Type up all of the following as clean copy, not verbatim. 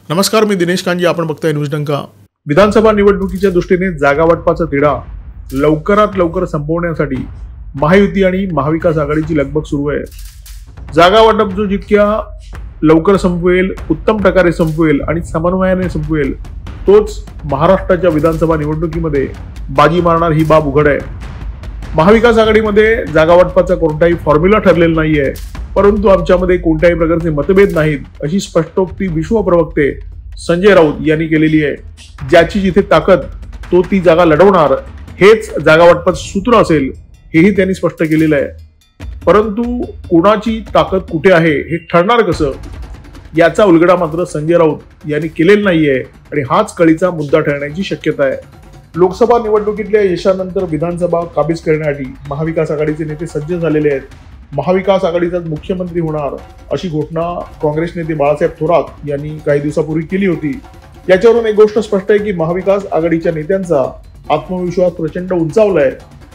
नमस्कार, मी दिनेश कांजी. आपण बघताय न्यूज डंका. विधानसभा निवडणुकीच्या दृष्टीने जागा वाटपाचा तिढा लवकरात लवकर संपवण्यासाठी महायुती आणि महाविकास आघाडीची लगबग सुरू आहे. जागा वाटप जो जितक्या लवकर संपवेल, उत्तम प्रकारे संपवेल आणि समन्वयाने संपवेल, तोच महाराष्ट्राच्या विधानसभा निवडणुकीमध्ये बाजी मारणार ही बाब उघड आहे. महाविकास आघाडीमध्ये जागा वाटपाचा कोणताही फॉर्म्युला ठरलेला नाहीये, परंतु आमच्यामध्ये कोणत्याही प्रकारचे मतभेद नाहीत, अशी स्पष्टोक्ती विश्व प्रवक्ते संजय राऊत यांनी केलेली आहे. ज्याची जिथे ताकद तो ती जागा लढवणार, हेच जागा वाटपाचं सूत्र असेल, हेही त्यांनी स्पष्ट केलेलं आहे. परंतु कोणाची ताकद कुठे आहे हे ठरणार कसं, याचा उलगडा मात्र संजय राऊत यांनी केलेला नाहीये आणि हाच कळीचा मुद्दा ठरण्याची शक्यता आहे. लोकसभा निवडणुकीतल्या यशानंतर विधानसभा काबीज करण्यासाठी महाविकास आघाडीचे नेते सज्ज झालेले आहेत. महाविकास आघाडीचाच मुख्यमंत्री होणार अशी घोषणा काँग्रेस नेते बाळासाहेब थोरात यांनी काही दिवसापूर्वी केली होती. याच्यावरून एक गोष्ट स्पष्ट आहे की महाविकास आघाडीच्या नेत्यांचा आत्मविश्वास प्रचंड उंचावलाय.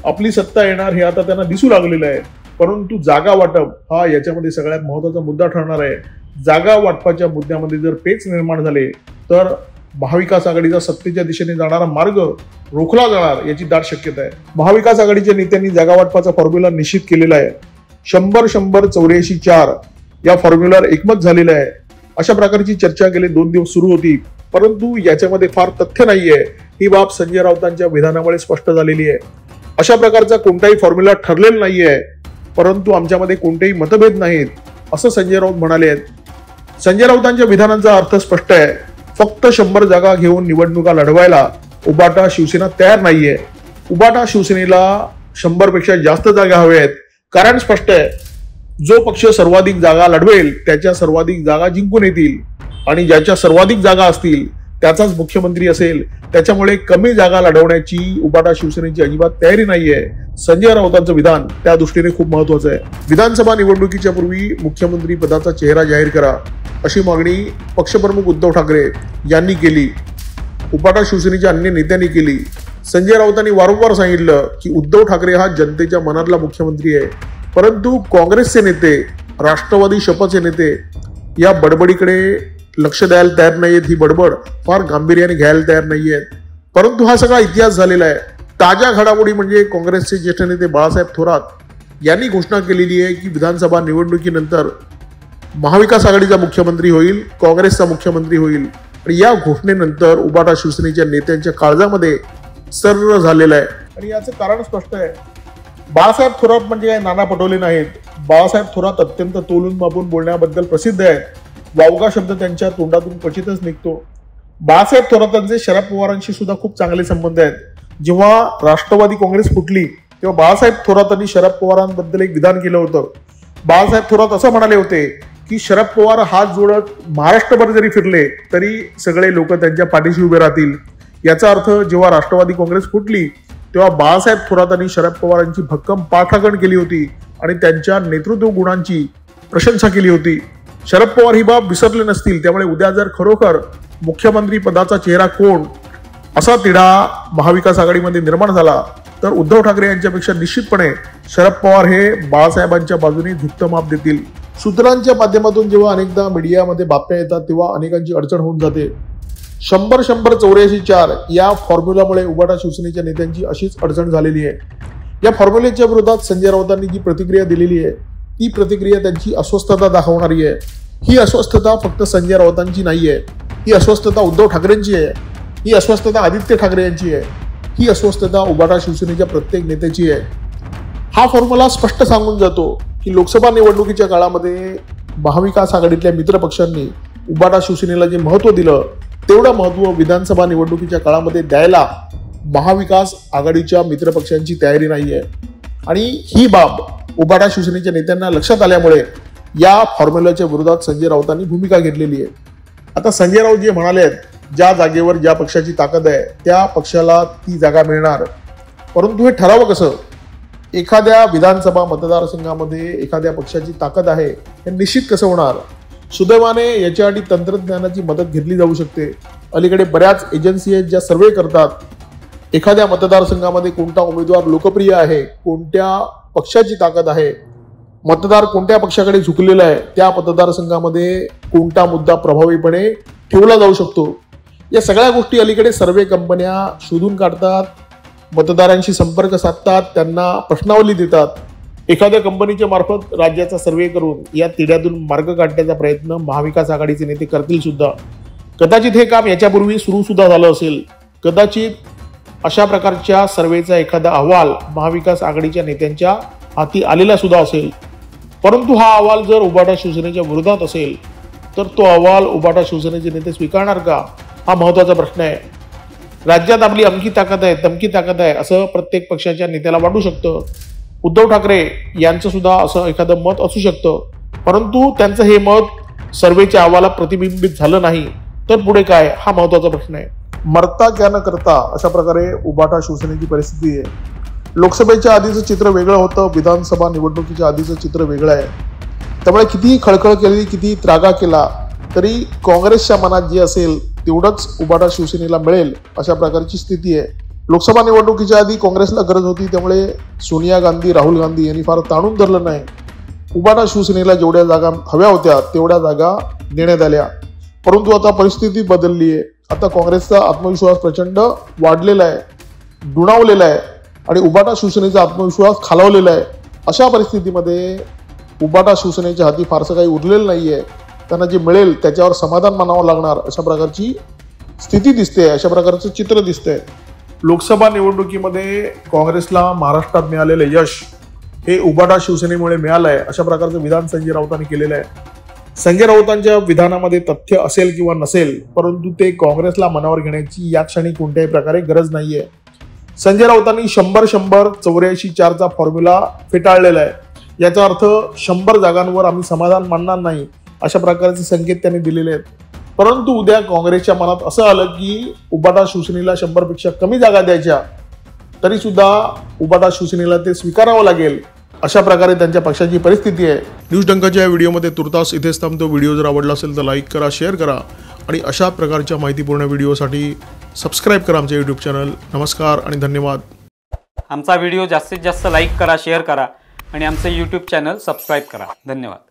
आपली सत्ता येणार हे आता त्यांना दिसू लागलेलं आहे. परंतु जागा वाटप हा याच्यामध्ये सगळ्यात महत्त्वाचा मुद्दा ठरणार आहे. जागा वाटपाच्या मुद्द्यामध्ये जर पेच निर्माण झाले तर महाविकास आघाडीचा सत्तेच्या दिशेने जाणारा मार्ग रोखला जाणार याची दाट शक्यता आहे. महाविकास आघाडीच्या नेत्यांनी जागा वाटपाचा फॉर्म्युला निश्चित केलेला आहे. 100-100-84 या फॉर्म्युलावर एकमत झालेलं आहे. अशा प्रकारची चर्चा गेले 2 दिवस सुरू होती, परंतु याच्यामध्ये फार तथ्य नाहीये. ही बाब संजय राऊतांच्या विधानामुळे स्पष्ट झालेली आहे. अशा प्रकारचा कोणताही फॉर्म्युला ठरलेला नाहीये, परंतु आमच्यामध्ये कोणतेही मतभेद नाहीत, असं संजय राऊत म्हणाले आहेत. संजय राऊतांच्या विधानाचा अर्थ स्पष्ट आहे. फक्त 100 जागा घेऊन निवडणुका लढवायला उबाटा शिवसेना तयार नाहीये. उबाटा शिवसेनेला 100 पेक्षा जास्त जागा हव्या आहेत. कारण स्पष्ट आहे, जो पक्ष सर्वाधिक जागा लढवेल त्याच्या सर्वाधिक जागा जिंकून येतील आणि ज्याच्या सर्वाधिक जागा असतील त्याचाच मुख्यमंत्री असेल. त्याच्यामुळे कमी जागा लढवण्याची उबाटा शिवसेनेची अजिबात तयारी नाहीये. संजय राऊतांचं विधान त्या दृष्टीने खूप महत्वाचं आहे. विधानसभा निवडणुकीच्या पूर्वी मुख्यमंत्री पदाचा चेहरा जाहीर करा, अशी मागणी पक्षप्रमुख उद्धव ठाकरे यांनी केली. उबाटा शिवसेनेच्या अन्य नेत्यांनी केली. संजय राऊतांनी वारंवार सांगितलं की उद्धव ठाकरे हा जनतेच्या मनातला मुख्यमंत्री आहे. परंतु काँग्रेसचे नेते, राष्ट्रवादी शपथचे नेते या बडबडीकडे लक्ष द्यायला तयार नाहीयेत. ही बडबड फार गांभीर्याने घ्यायला तयार नाहीयेत. परंतु हा सगळा इतिहास झालेला आहे. ताज्या घडामोडी म्हणजे काँग्रेसचे ज्येष्ठ नेते बाळासाहेब थोरात यांनी घोषणा केलेली आहे की विधानसभा निवडणुकीनंतर महाविकास आघाडीचा मुख्यमंत्री होईल, काँग्रेसचा मुख्यमंत्री होईल. आणि या घोषणेनंतर उबाटा शिवसेनेच्या नेत्यांच्या काळजामध्ये सर्र झालेलं आहे. आणि याचं कारण स्पष्ट आहे. बाळासाहेब थोरात म्हणजे काय नाना पटोले नाहीत. बाळासाहेब थोरात अत्यंत तोलून मापून बोलण्याबद्दल प्रसिद्ध आहेत. वावगा शब्द त्यांच्या तोंडातून क्वचितच निघतो. बाळासाहेब थोरातांचे शरद पवारांशी सुद्धा खूप चांगले संबंध आहेत. जेव्हा राष्ट्रवादी काँग्रेस फुटली तेव्हा बाळासाहेब थोरातांनी शरद पवारांबद्दल एक विधान केलं होतं. बाळासाहेब थोरात असं म्हणाले होते की शरद पवार हात जोडत महाराष्ट्रभर जरी फिरले तरी सगळे लोक त्यांच्या पाठीशी उभे राहतील. याचा अर्थ जेव्हा राष्ट्रवादी काँग्रेस फुटली तेव्हा बाळासाहेब थोरातांनी शरद पवारांची भक्कम पाठराखण केली होती आणि त्यांच्या नेतृत्व गुणांची प्रशंसा केली होती. शरद पवार ही बाब विसरले नसतील. त्यामुळे उद्या जर खरोखर मुख्यमंत्री पदाचा चेहरा कोण असा तिढा महाविकास आघाडीमध्ये निर्माण झाला तर उद्धव ठाकरे यांच्यापेक्षा निश्चितपणे शरद पवार हे बाळासाहेबांच्या बाजूने झुकतं माप देतील. सूत्रांच्या माध्यमातून जेव्हा अनेकदा मीडियामध्ये बातम्या येतात तेव्हा अनेकांची अडचण होऊन जाते. 100-100-84 या फॉर्म्युलामुळे उबाटा शिवसेनेच्या नेत्यांची अशीच अडचण झालेली आहे. या फॉर्म्युलेच्या विरोधात संजय राऊतांनी जी प्रतिक्रिया दिलेली आहे ती प्रतिक्रिया त्यांची अस्वस्थता दाखवणारी आहे. ही अस्वस्थता फक्त संजय राऊतांची नाही आहे. ही अस्वस्थता उद्धव ठाकरेंची आहे. ही अस्वस्थता आदित्य ठाकरे यांची आहे. ही अस्वस्थता उबाटा शिवसेनेच्या प्रत्येक नेत्याची आहे. हा फॉर्म्युला स्पष्ट सांगून जातो की लोकसभा निवडणुकीच्या काळामध्ये महाविकास आघाडीतल्या मित्रपक्षांनी उबाटा शिवसेनेला जे महत्त्व दिलं तेवढं महत्त्व विधानसभा निवडणुकीच्या काळामध्ये द्यायला महाविकास आघाडीच्या मित्रपक्षांची तयारी नाही आहे. आणि ही बाब उबाटा शिवसेनेच्या नेत्यांना लक्षात आल्यामुळे या फॉर्म्युलाच्या विरोधात संजय राऊतांनी भूमिका घेतलेली आहे. आता संजय राऊत जे म्हणाले आहेत, ज्या जागेवर ज्या पक्षाची ताकद आहे त्या पक्षाला ती जागा मिळणार. परंतु हे ठरावं कसं? एखाद्या विधानसभा मतदारसंघामध्ये एखाद्या पक्षाची ताकद आहे हे निश्चित कसं होणार? सुदैवाने याच्यासाठी तंत्रज्ञानाची मदत घेतली जाऊ शकते. अलीकडे बऱ्याच एजन्सी आहेत ज्या सर्वे करतात एखाद्या मतदारसंघामध्ये कोणता उमेदवार लोकप्रिय आहे, कोणत्या पक्षाची ताकद आहे मतदार कोणत्या पक्षाकडे झुकलेला आहे, त्या मतदारसंघामध्ये कोणता मुद्दा प्रभावीपणे ठेवला जाऊ शकतो, या सगळ्या गोष्टी अलीकडे सर्वे कंपन्या शोधून काढतात, मतदारांशी संपर्क साधतात, त्यांना प्रश्नावली देतात. एखाद्या कंपनीच्या मार्फत राज्याचा सर्वे करून या तिढ्यातून मार्ग काढण्याचा प्रयत्न महाविकास आघाडीचे नेते करतील सुद्धा. कदाचित हे काम याच्यापूर्वी सुरू सुद्धा झालं असेल. कदाचित अशा प्रकारच्या सर्वेचा एखादा अहवाल महाविकास आघाडीच्या नेत्यांच्या हाती आलेला सुद्धा असेल. परंतु हा अहवाल जर उबाटा शिवसेनेच्या विरोधात असेल तर तो अहवाल उबाटा शिवसेनेचे नेते स्वीकारणार का, हा महत्त्वाचा प्रश्न आहे. राज्यात आपली अमकी ताकद आहे, तमकी ताकद आहे असं प्रत्येक पक्षाच्या नेत्याला वाटू शकतं. उद्धव ठाकरे यांचं सुद्धा असं एखादं मत असू शकतं. परंतु त्यांचं हे मत सर्वेच्या अहवालात प्रतिबिंबित झालं नाही तर पुढे काय, हा महत्त्वाचा प्रश्न आहे. मरता क्या न करता अशा प्रकारे उबाटा शिवसेनेची परिस्थिती आहे. लोकसभेच्या आधीचं चित्र वेगळं होतं, विधानसभा निवडणुकीच्या आधीचं चित्र वेगळं आहे. त्यामुळे कितीही खळखळ केली, कितीही त्रागा केला तरी काँग्रेसच्या मनात जे असेल तेवढंच उबाटा शिवसेनेला मिळेल अशा प्रकारची स्थिती आहे. लोकसभा निवडणुकीच्या आधी काँग्रेसला गरज होती, त्यामुळे सोनिया गांधी, राहुल गांधी यांनी फार ताणून धरलं नाही. उबाटा शिवसेनेला जेवढ्या जागा हव्या होत्या तेवढ्या जागा देण्यात आल्या. परंतु आता परिस्थिती बदलली आहे. आता काँग्रेसचा आत्मविश्वास प्रचंड वाढलेला आहे, दुणावलेला आहे आणि उबाटा शिवसेनेचा आत्मविश्वास खालावलेला आहे. अशा परिस्थितीमध्ये उबाटा शिवसेनेच्या हाती फारसं काही उरलेलं नाही आहे. त्यांना जे मिळेल त्याच्यावर समाधान मानावं लागणार अशा प्रकारची स्थिती दिसते, अशा प्रकारचं चित्र दिसतंय. लोकसभा निवडणुकीमध्ये काँग्रेसला महाराष्ट्रात मिळालेलं यश हे उबाटा शिवसेनेमुळे मिळालं आहे अशा प्रकारचं विधान संजय राऊतांनी केलेलं आहे. संजय राऊतांच्या विधानामध्ये तथ्य असेल किंवा नसेल, परंतु ते काँग्रेसला मनावर घेण्याची या क्षणी कोणत्याही प्रकारे गरज नाहीये. संजय राऊतांनी 100-100 84-4चा फॉर्म्युला फेटाळलेला आहे. याचा अर्थ 100 जागांवर आम्ही समाधान मानणार नाही अशा प्रकारचे संकेत त्यांनी दिलेले आहेत. परंतु उद्या काँग्रेसच्या मनात असं आलं की उबाटा शिवसेनेला 100 पेक्षा कमी जागा द्यायच्या, तरी सुद्धा उबाटा शिवसेनेला ते स्वीकारावं लागेल अशा प्रकारे त्यांच्या पक्षाची परिस्थिती आहे. न्यूज डंकाच्या या व्हिडिओमध्ये तुर्तास इथेच थांबतो. व्हिडिओ जर आवडला असेल तर लाईक करा, शेअर करा आणि अशा प्रकारच्या माहितीपूर्ण व्हिडिओसाठी सबस्क्राईब करा आमचे यूट्यूब चॅनल. नमस्कार आणि धन्यवाद. आमचा व्हिडिओ जास्तीत जास्त लाईक करा, शेअर करा आणि आमचं यूट्यूब चॅनल सबस्क्राईब करा. धन्यवाद.